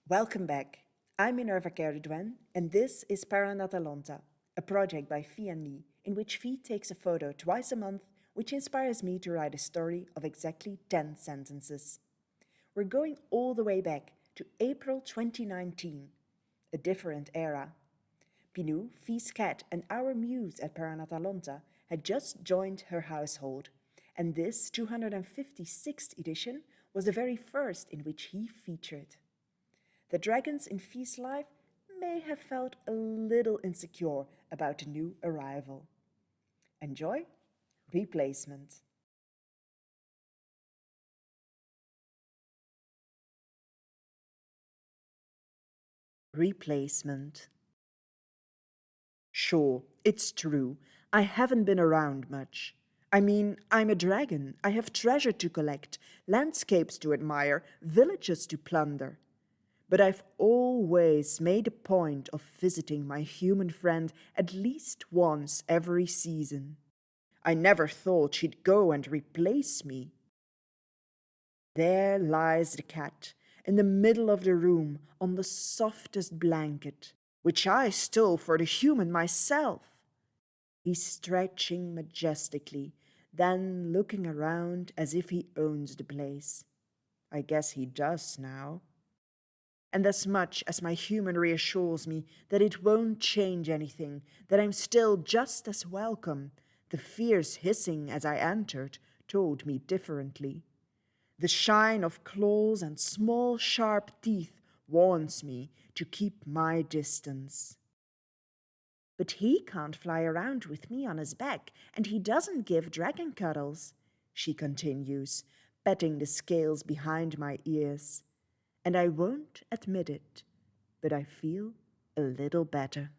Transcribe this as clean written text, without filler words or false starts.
Welcome back. I'm Minerva Cerridwen, and this is Paranatellonta, a project by Fie and me, in which Fie takes a photo twice a month, which inspires me to write a story of exactly 10 sentences. We're going all the way back to April 2019, a different era. Pinou, Fie's cat and our muse at Paranatellonta, had just joined her household, and this 256th edition was the very first in which he featured. The dragons in Fie's life may have felt a little insecure about the new arrival. Enjoy replacement. Replacement. Sure, it's true. I haven't been around much. I mean, I'm a dragon. I have treasure to collect, landscapes to admire, villages to plunder. But I've always made a point of visiting my human friend at least once every season. I never thought she'd go and replace me. There lies the cat, in the middle of the room, on the softest blanket, which I stole for the human myself. He's stretching majestically, then looking around as if he owns the place. I guess he does now. And as much as my human reassures me that it won't change anything, that I'm still just as welcome, the fierce hissing as I entered told me differently. The shine of claws and small sharp teeth warns me to keep my distance. But he can't fly around with me on his back, and he doesn't give dragon cuddles, she continues, patting the scales behind my ears. And I won't admit it, but I feel a little better.